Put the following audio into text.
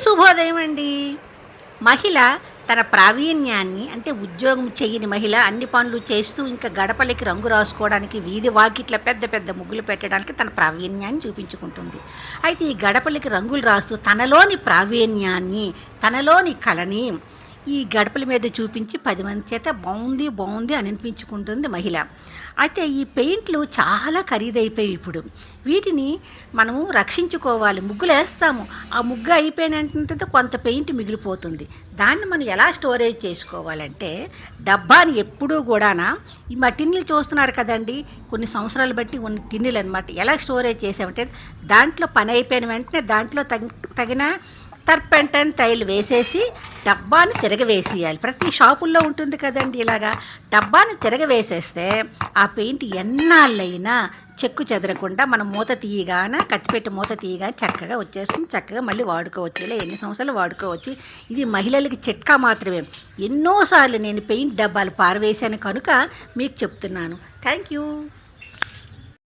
శుభోదయం అండి. మహిళ తన ప్రావీణ్యాన్ని అంటే ఉద్యోగం చెయ్యని మహిళ అన్ని పనులు చేస్తూ ఇంకా గడపలకి రంగు రాసుకోవడానికి వీధి వాకిట్ల పెద్ద పెద్ద ముగ్గులు పెట్టడానికి తన ప్రావీణ్యాన్ని చూపించుకుంటుంది. అయితే ఈ గడపలకి రంగులు రాస్తూ తనలోని ప్రావీణ్యాన్ని, తనలోని కళని ఈ గడపల మీద చూపించి 10 మంది చేత బాగుంది బాగుంది అని అనిపించుకుంటుంది మహిళ. అయితే ఈ పెయింట్లు చాలా ఖరీదైపోయాయి ఇప్పుడు. వీటిని మనము రక్షించుకోవాలి. ముగ్గులు వేస్తాము, ఆ ముగ్గు అయిపోయినంత కొంత పెయింట్ మిగిలిపోతుంది. దాన్ని మనం ఎలా స్టోరేజ్ చేసుకోవాలంటే డబ్బాని ఎప్పుడూ కూడానా ఈ మా టిన్నులు చూస్తున్నారు కదండి, కొన్ని సంవత్సరాలు బట్టి ఉన్న టిన్నులు అనమాట. ఎలా స్టోరేజ్ చేసామంటే దాంట్లో పని అయిపోయిన వెంటనే దాంట్లో తగిన టర్పెంటైన్ తైలు వేసేసి డబ్బాని తిరగవేసేయాలి. ప్రతి షాపుల్లో ఉంటుంది కదండి ఇలాగా. డబ్బాని తిరగవేసేస్తే ఆ పెయింట్ ఎన్నాళ్ళైనా చెక్కు చెదరకుండా మనం మూత తీయగాన కత్తిపెట్టి మూత తీయగానే చక్కగా వచ్చేస్తుంది. చక్కగా మళ్ళీ వాడుకోవచ్చు. ఇలా ఎన్ని సంవత్సరాలు వాడుకోవచ్చు. ఇది మహిళలకి చిట్కా మాత్రమే. ఎన్నోసార్లు నేను పెయింట్ డబ్బాలు పారవేశాను కనుక మీకు చెప్తున్నాను. Thank you.